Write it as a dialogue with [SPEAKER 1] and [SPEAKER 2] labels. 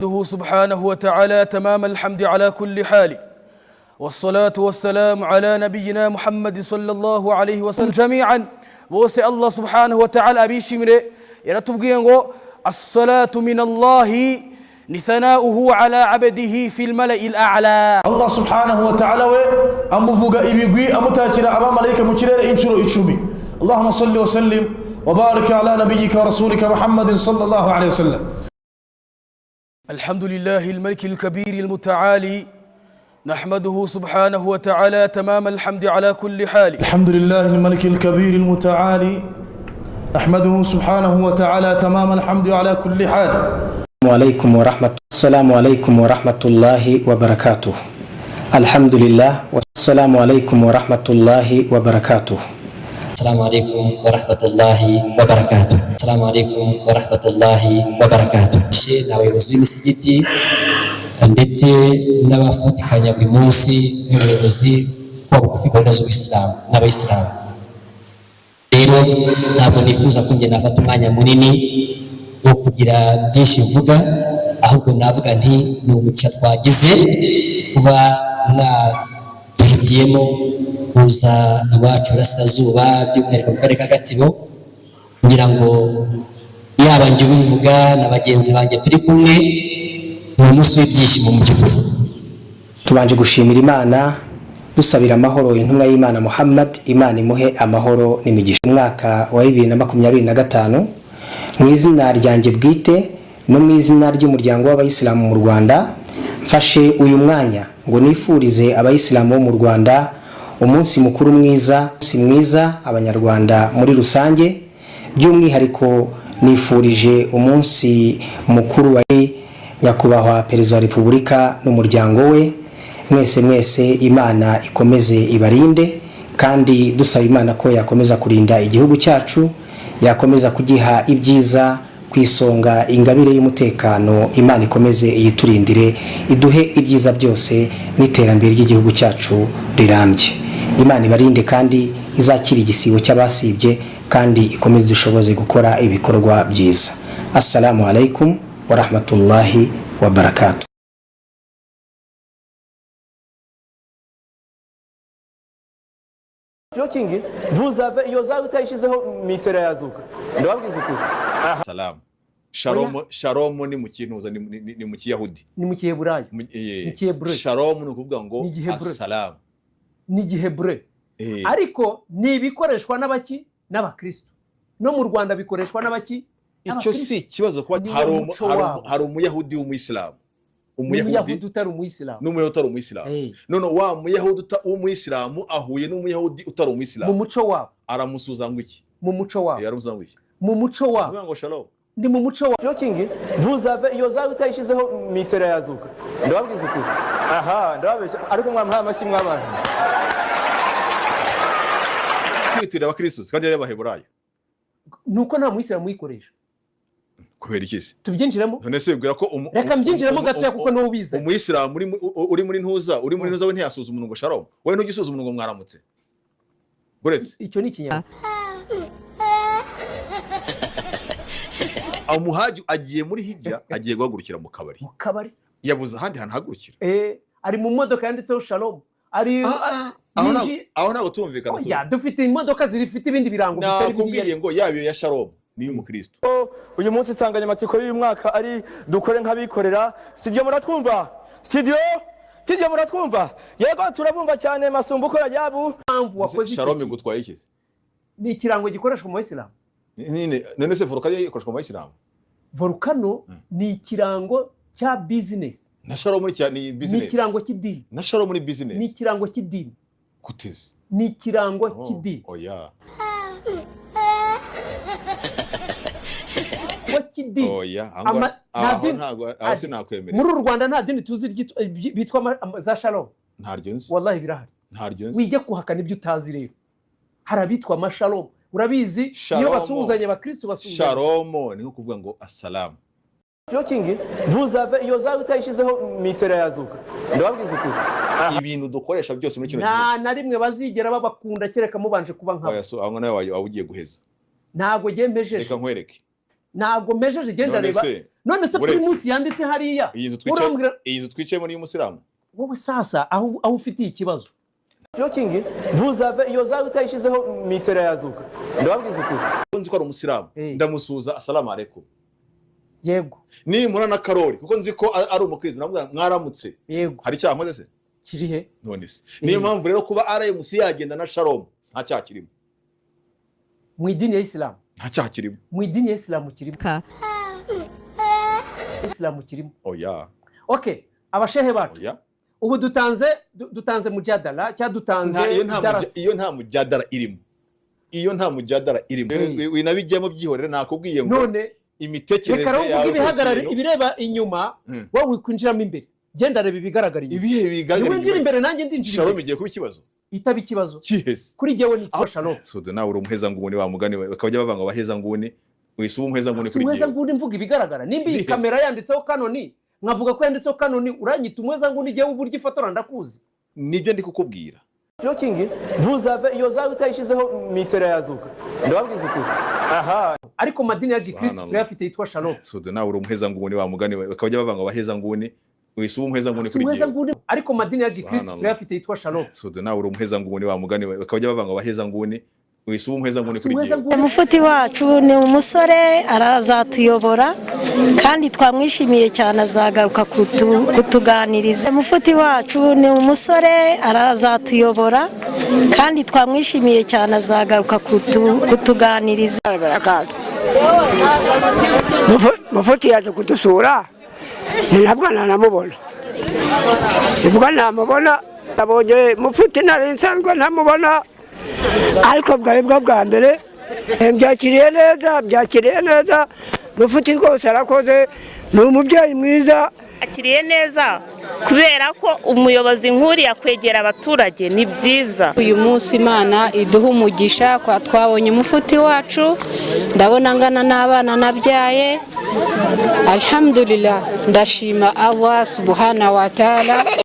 [SPEAKER 1] سبحانه وتعالى تمام الحمد على كل حال والصلاة والسلام على نبينا محمد صلى الله عليه وسلم جميعا وسأل الله سبحانه وتعالى أبيشي مره يرتبقين الصلاة من الله نثناؤه على عبده في الملأ الأعلى
[SPEAKER 2] الله سبحانه وتعالى أمفوق إبيقي أمتاكرا أبا ملائكة مكرر إنشروا إشوبي اللهم صل وسلم وبارك على نبيك ورسولك محمد صلى الله عليه وسلم.
[SPEAKER 1] الحمد لله الملك الكبير المتعالي نحمده سبحانه وتعالى تمام الحمد على كل حال.
[SPEAKER 2] الحمد لله الملك الكبير المتعالي نحمده سبحانه وتعالى تمام الحمد على كل حال.
[SPEAKER 3] السلام عليكم ورحمة الله وبركاته. الحمد لله والسلام عليكم ورحمة الله وبركاته.
[SPEAKER 4] السلام عليكم ورحمة الله وبركاته. السلام عليكم ورحمة الله وبركاته. شيء abayobozi b'imisigiti ndetse n'abafatikanya buri munsi n'abayobozi bo gufigura z'Islam n'abayisilamu. Rero ntabwo nifuza ko ngenda afata umwanya munini wo kugira byinshi mvuga, ahubwo navuga nti ni umucyo twagize kuba mwahitiyemo kuza iwacu Burasirazuba by'umwihariko mu karere ka Gatsibo, ngira ngo yaba njye ubivuga na bagenzi banjye turi kumwe ni umunsi w'ibyishimo mu by'ukuri.
[SPEAKER 3] Tubanje gushimira Imana dusabira amahoro intumwa y'Imana Muhammad, Imana imuhe amahoro n'imigisha. Umwaka wa 2025 mu izina ryanjye bwite no mu izina ry'umuryango w'abayisilamu mu Rwanda mfashe uyu mwanya ngo nifurize abayisilamu bo mu Rwanda umunsi mukuru mwiza abanyarwanda muri rusange. By'umwihariko nifurije umunsi mukuru wa nyakubahwa Perezida wa Repubulika n'umuryango we. Mwese Imana ikomeze ibarinde, kandi dusaba Imana ko yakomeza kurinda igihugu cyacu, yakomeza kugiha ibyiza kwisonga ingabire y'umutekano. Imana ikomeze iyiturindire, iduhe ibyiza byose n'iterambere ry'igihugu cyacu rirambye. Imana ibarinde kandi izakira igisibo cy'abasibye, kandi ikomeze dushoboze gukora ibikorwa byiza. Assalamu alaikum wa rahmatullahi wa barakatuh.
[SPEAKER 5] Joking, vous avez yoza utayishizeho mitera yazuka. Ndababwiza ukuri.
[SPEAKER 6] Salam. Shalom ni mu kintuza ni mu Kiyahudi.
[SPEAKER 5] Ni mu Kiyeburayo. Ni Kiyebre.
[SPEAKER 6] Shalom ni ukuvuga ngo assalam.
[SPEAKER 5] Ni Gihebre. Ariko ni bikoreshwa n'abaki n'abakristo. No mu Rwanda bikoreshwa n'abaki?
[SPEAKER 6] Icyo si ikibazo kuba hari umuyahudi w'umuyisilamu.
[SPEAKER 5] Umuyahudi utari umuyisilamu.
[SPEAKER 6] N'umuyahudi utari umuyisilamu. None wa muyahudi w'umuyisilamu ahuye n'umuyahudi utari umuyisilamu.
[SPEAKER 5] Mu muco wabo.
[SPEAKER 6] Aramusuza ngo iki?
[SPEAKER 5] Mu muco wabo.
[SPEAKER 6] Aramusuza ngo iki?
[SPEAKER 5] Mu muco wabo.
[SPEAKER 6] Ngo shalom.
[SPEAKER 5] Ni mu muco wabo. Joking, vous avez yoza utayishizeho mitera yazuka. Ndababwiza ukuri. Aha, ndababesha ariko mwamuhaye amashyi mw'abantu.
[SPEAKER 6] Kwitira abakristo kandi y'abaheburayo.
[SPEAKER 5] Nuko nta muyisilamu uyikoresha.
[SPEAKER 6] Kubera iki se?
[SPEAKER 5] Tubyinjiramo.
[SPEAKER 6] None se bwira ko
[SPEAKER 5] reka mbyinjiramo gatoya kuko no ubize.
[SPEAKER 6] Umuyisilamu uri muri ntuza we ntiyasuza umuntu ngo shalom. Wowe ntugisuza umuntu ngo mwaramutse. Buretse
[SPEAKER 5] icyo ni ikinyarwanda.
[SPEAKER 6] Umuhaji agiye muri hijja, agiye guhagurukira mu kabari.
[SPEAKER 5] Mu kabari
[SPEAKER 6] yabuze ahandi hantu hagurukira.
[SPEAKER 5] Ari mu modoka yanditseho shalom. Ari
[SPEAKER 6] aho ntabwo tumvikana.
[SPEAKER 5] Oya, dufite imodoka zifite ibindi birango bitari
[SPEAKER 6] biriye ngo yabiyo ya shalom ni umukristo.
[SPEAKER 5] Uyu munsi insanganyamatsiko y'uyu mwaka ari dukore nk'abikorera. Studio muratwumva? Studio muratwumva? Yego turabumva cyane masumbuko yabu. Mpamvu wakoze
[SPEAKER 6] shalom gutwaye iki?
[SPEAKER 5] Ni ikirango gikoreshwa mu Bayisilamu.
[SPEAKER 6] None se volcano ikoreshwa mu Bayisilamu?
[SPEAKER 5] Volcano ni ikirango cya business.
[SPEAKER 6] Na shalom ni business.
[SPEAKER 5] Ni ikirango cy'idini.
[SPEAKER 6] Na shalom ni business.
[SPEAKER 5] Ni ikirango cy'idini.
[SPEAKER 6] Kuteze.
[SPEAKER 5] Ni ikirango cy'idini.
[SPEAKER 6] Oya.
[SPEAKER 5] Wakidi.
[SPEAKER 6] Oya. Ntabwo sinakwemera.
[SPEAKER 5] Muri Rwanda nta dini tuzi bitwa za shalom.
[SPEAKER 6] Ntaryo nzi.
[SPEAKER 5] Wallahi birahari.
[SPEAKER 6] Ntaryo nzi.
[SPEAKER 5] Wige kuhakana ibyo utazi rero. Harabitwa amashalom. Urabizi iyo basuhuzanye abakristo basuhuzanye.
[SPEAKER 6] Shalom ni nko kuvuga ngo assalamu.
[SPEAKER 5] Joking, vous avez yoza utayishizeho mitera yazuka. Ndababwiza ukuri.
[SPEAKER 6] Ibintu dukoresha byose muri kino
[SPEAKER 5] na rimwe bazigera babakunda kereka mubanje kuba nkabo.
[SPEAKER 6] Oya so aho nawe wabugiye guheza.
[SPEAKER 5] Ntago gempejeje.
[SPEAKER 6] Reka nkwereke.
[SPEAKER 5] Ntago mejeje genda reba. none se kuri munsi yanditse hariya
[SPEAKER 6] iyi twicayemo ni umusilamu
[SPEAKER 5] wowe sasa aho ufitiye ikibazo joking vous avez iyo za utayishizeho mitera yazuka ndababwiza ukuri
[SPEAKER 6] nzi ko ari umusilamu ndamusuza assalamu alaikum
[SPEAKER 5] yego
[SPEAKER 6] ni murana karori kuko nzi ko ari umukristo navuga mwaramutse
[SPEAKER 5] yego
[SPEAKER 6] hari cyakoze se
[SPEAKER 5] kirihe
[SPEAKER 6] none se niyo mpamvu rero kuba RMC yagenda na Shalom nta cyakirimo
[SPEAKER 5] mu idini ya Islam
[SPEAKER 6] nta cyakirimo
[SPEAKER 5] mu idini ya Islam kirimo Islam kirimo
[SPEAKER 6] oya
[SPEAKER 5] okay abashehe bacu
[SPEAKER 6] oya
[SPEAKER 5] ubu dutanze mujadala cya dutanze
[SPEAKER 6] iyo nta mujadala irimo iyo nta mujadala irimo winabijyemo byihorere nakubwiye ngo
[SPEAKER 5] none
[SPEAKER 6] imitekerereze
[SPEAKER 5] yawe ibihagarare ibireba inyuma wowe kwinjiramo imbere genda reba ibigaragara inyuma
[SPEAKER 6] ibihe bigaragara
[SPEAKER 5] winjira imbere nanjye ndinjira
[SPEAKER 6] Shalom igiye kuba ikibazo
[SPEAKER 5] itaba ikibazo
[SPEAKER 6] kihese
[SPEAKER 5] kuri jewe ni Shalom
[SPEAKER 6] sodo nawe uri umuheza nguni wa mugani bakajya bavanga abaheza nguni wisuba umuheza nguni kuri jewe
[SPEAKER 5] umuheza nguni mvuga ibigaragara nimba iyi kamera yanditseho Canon nkavuga ko yanditseho Canon uranyita umuheza nguni jewe uburyo ifotora ndakuzi
[SPEAKER 6] nibyo ndi kukubwira
[SPEAKER 5] joking vous avez iyo za utayishizeho mitera yazuka ndababwiza ukuri aha ariko madini ya Gikristo turafite yitwa Shalom
[SPEAKER 6] sodo nawe uri umuheza nguni wa mugani bakajya bavanga abaheza nguni wisuba umuheza nguni kuri jewe
[SPEAKER 5] ariko madini ya Gikristo turafite yitwa Shalom
[SPEAKER 6] sodo nawe uri umuheza nguni wa mugani bakajya bavanga abaheza nguni wisuba umuheza nguni kuri jewe
[SPEAKER 7] umufuti wacu ni umusore arazatuyobora kandi twamwishimiye cyane azagaruka kutuganiriza umufuti wacu ni umusore arazatuyobora kandi twamwishimiye cyane azagaruka kutuganiriza
[SPEAKER 8] mufuti yaje kudusura ntabwo namubona nibwo namubona nabonye mufuti nari nsanzwe ntamubona ariko bwari bwo bwa mbere byakiriye neza mufuti rwose arakoze ni umubyeyi mwiza
[SPEAKER 9] akiriye neza kubera ko umuyobozi nk'uri yakwegera abaturage ni byiza
[SPEAKER 10] uyu munsi Imana iduha umugisha kwa twabonye umufuti wacu ndabona ngana n'abana nabyaye alhamdulillah ndashima Allah subhanahu wa ta'ala